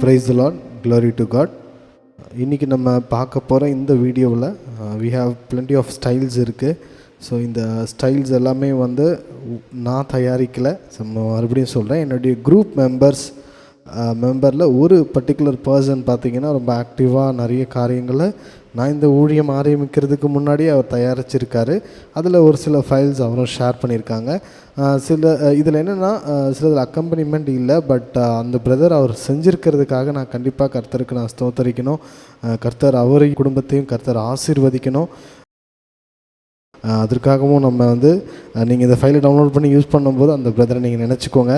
Price the lord, glory to God. இன்றைக்கி நம்ம பார்க்க போகிற இந்த வீடியோவில் we have plenty of styles இருக்குது. ஸோ இந்த ஸ்டைல்ஸ் எல்லாமே வந்து நான் தயாரிக்கலை. மறுபடியும் சொல்கிறேன், என்னுடைய குரூப் மெம்பரில் ஒரு பர்டிகுலர் பர்சன் பார்த்திங்கன்னா ரொம்ப ஆக்டிவாக நிறைய காரியங்களை நான் இந்த ஊழியம் ஆரம்பிக்கிறதுக்கு முன்னாடியே அவர் தயாரிச்சிருக்காரு. அதில் ஒரு சில ஃபைல்ஸ் அவரும் ஷேர் பண்ணியிருக்காங்க. இதில் என்னென்னா சிலதில் அக்கம்பனிமெண்ட் இல்லை, பட் அந்த பிரதர் அவர் செஞ்சுருக்கிறதுக்காக நான் கண்டிப்பாக கர்த்தருக்கு நான் ஸ்தோத்தரிக்கணும். கர்த்தர் அவரையும் குடும்பத்தையும் கர்த்தர் ஆசீர்வதிக்கணும். அதற்காகவும் நம்ம வந்து நீங்கள் இந்த ஃபைலை டவுன்லோட் பண்ணி யூஸ் பண்ணும்போது அந்த பிரதரை நீங்கள் நினச்சிக்கோங்க.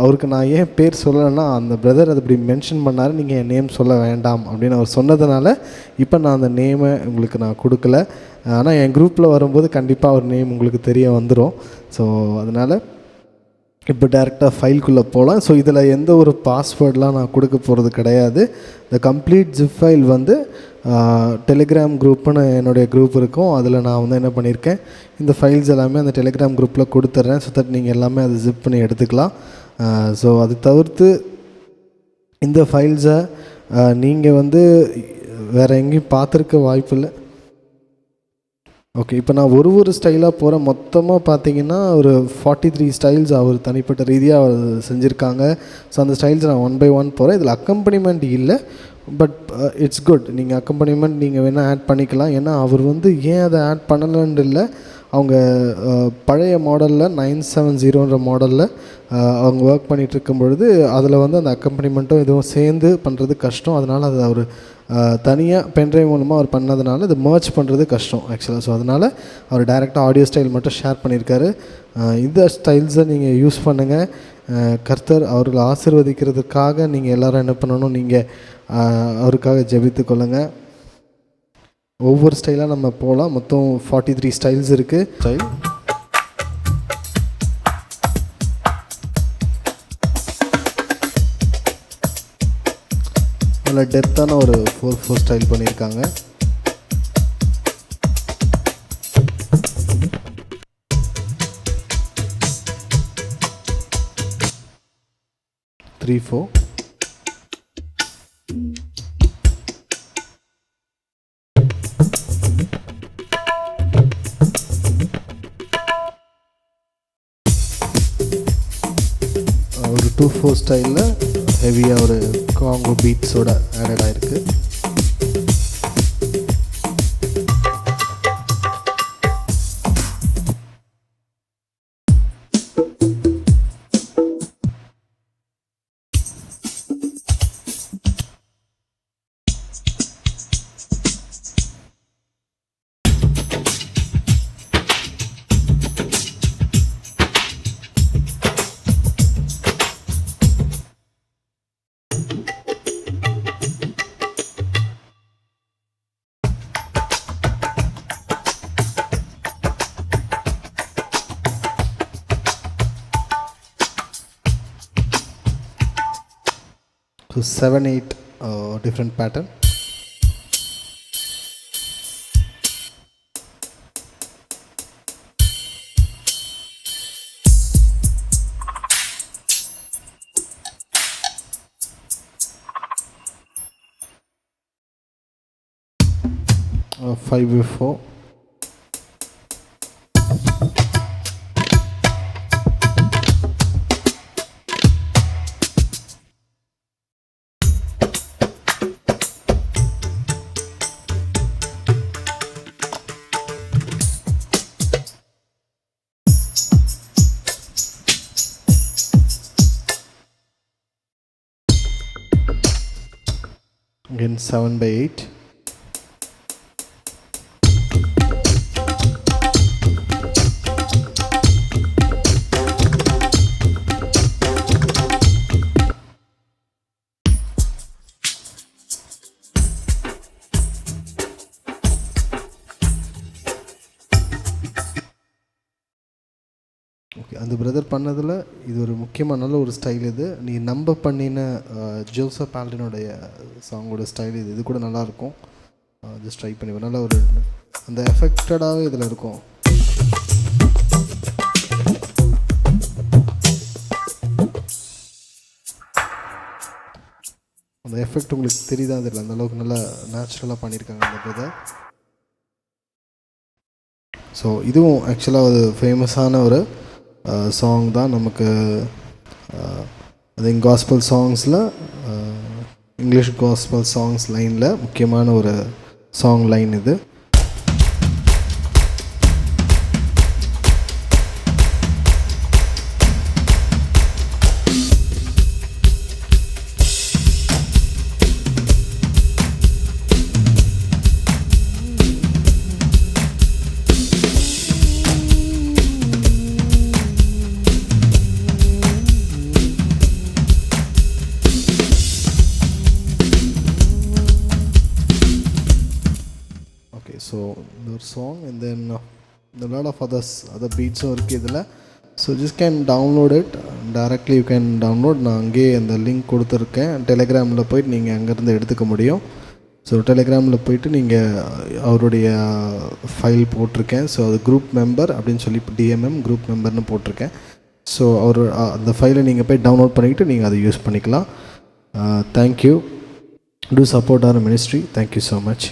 அவருக்கு நான் ஏன் பேர் சொல்லலைன்னா, அந்த பிரதர் அது இப்படி மென்ஷன் பண்ணார், நீங்கள் என் நேம் சொல்ல வேண்டாம் அப்படின்னு அவர் சொன்னதுனால இப்போ நான் அந்த நேமை உங்களுக்கு நான் கொடுக்கல. ஆனால் என் குரூப்பில் வரும்போது கண்டிப்பாக அவர் நேம் உங்களுக்கு தெரிய வந்துடும். ஸோ அதனால் இப்போ டேரெக்டாக ஃபைல்குள்ளே போகலாம். ஸோ இதில் எந்த ஒரு பாஸ்வேர்டெலாம் நான் கொடுக்க போகிறது கிடையாது. இந்த கம்ப்ளீட் ஜிப் ஃபைல் வந்து டெலிகிராம் குரூப்புன்னு என்னுடைய குரூப் இருக்கும். அதில் நான் வந்து என்ன பண்ணியிருக்கேன், இந்த ஃபைல்ஸ் எல்லாமே அந்த டெலிகிராம் குரூப்பில் கொடுத்துட்றேன். ஸோ தட் நீங்கள் எல்லாமே அதை ஜிப் பண்ணி எடுத்துக்கலாம். ஸோ அது தவிர்த்து இந்த ஃபைல்ஸை நீங்கள் வந்து வேறு எங்கேயும் பார்த்துருக்க வாய்ப்பில்லை. ஓகே, இப்போ நான் ஒரு ஸ்டைலாக போகிறேன். மொத்தமாக பார்த்தீங்கன்னா ஒரு 43 ஸ்டைல்ஸ் அவர் தனிப்பட்ட ரீதியாக அவர் செஞ்சுருக்காங்க. ஸோ அந்த ஸ்டைல்ஸ் நான் 1 by 1 போகிறேன். இதில் அக்கம்பனிமெண்ட் இல்லை, பட் இட்ஸ் குட். நீங்கள் அக்கம்பனிமெண்ட் நீங்கள் வேணால் ஆட் பண்ணிக்கலாம். ஏன்னா அவர் வந்து ஏன் அதை ஆட் பண்ணலன்னு இல்லை, அவங்க பழைய மாடலில் 970ன்ற மாடலில் அவங்க ஒர்க் பண்ணிகிட்டு இருக்கும் பொழுது அதில் வந்து அந்த அக்கம்பனிமெண்ட்டும் இதுவும் சேர்ந்து பண்ணுறது கஷ்டம். அதனால் அது அவர் தனியாக பென்ட்ரைவ் மூலமாக அவர் பண்ணதுனால இது மர்ச் பண்ணுறது கஷ்டம் ஆக்சுவலாக. ஸோ அதனால் அவர் டைரெக்டாக ஆடியோ ஸ்டைல் மட்டும் ஷேர் பண்ணியிருக்காரு. இந்த ஸ்டைல்ஸை நீங்கள் யூஸ் பண்ணுங்கள். கர்த்தர் அவர்களை ஆசீர்வதிக்கிறதுக்காக நீங்கள் எல்லோரும் என்ன பண்ணணும், நீங்கள் அவருக்காக ஜெபித்து கொள்ளுங்கள். ஒவ்வொரு ஸ்டைலாக நம்ம போகலாம். மொத்தம் 43 ஸ்டைல்ஸ் இருக்குது. ஸ்டைல் நல்ல டெப்த்தான ஒரு 4 ஸ்டைல் பண்ணியிருக்காங்க. த்ரீ 4 ஒரு 2/4 ஸ்டைலில் ஹெவியாக ஒரு காங்கோ பீட்ஸோட ஆடட் ஆகிருக்கு. So 7-8 different pattern. Uh, 5/4. Again 7/8. Okay, அந்த பிரதர் பண்ணதில் இது ஒரு முக்கியமான நல்ல ஒரு ஸ்டைல். இது நீ நம்ப பண்ணின ஜோசப் ஆல்டனுடைய சாங்கோட ஸ்டைல் இது கூட நல்லாயிருக்கும். ஜஸ்ட் ட்ரை பண்ணி நல்ல ஒரு அந்த எஃபெக்டடாகவே இதில் இருக்கும். அந்த எஃபெக்ட் உங்களுக்கு தெரியுதா தெரியல, அந்தளவுக்கு நல்லா நேச்சுரலாக பண்ணியிருக்காங்க அந்த பிரதர். ஸோ இதுவும் ஆக்சுவலாக ஒரு ஃபேமஸான ஒரு சாங் தான் நமக்கு. அது காஸ்பல் சாங்ஸில், இங்கிலீஷ் காஸ்பல் சாங்ஸ் லைனில் முக்கியமான ஒரு சாங் லைன் இது. ஸோ இந்த ஒரு song and then the lot of other beatsம் இருக்குது இதில். So just can download it directly, you can download. நான் அங்கேயே அந்த லிங்க் கொடுத்துருக்கேன், டெலிகிராமில் போய்ட்டு நீங்கள் அங்கேருந்து எடுத்துக்க முடியும். ஸோ டெலிகிராமில் போய்ட்டு நீங்கள் அவருடைய ஃபைல் போட்டிருக்கேன். ஸோ அது குரூப் மெம்பர் அப்படின்னு சொல்லி டிஎம்எம் குரூப் மெம்பர்னு போட்டிருக்கேன். ஸோ அவர் அந்த ஃபைலை நீங்கள் போய் டவுன்லோட் பண்ணிக்கிட்டு நீங்கள் அதை யூஸ் பண்ணிக்கலாம். Thank you. Do support our ministry. Thank you so much.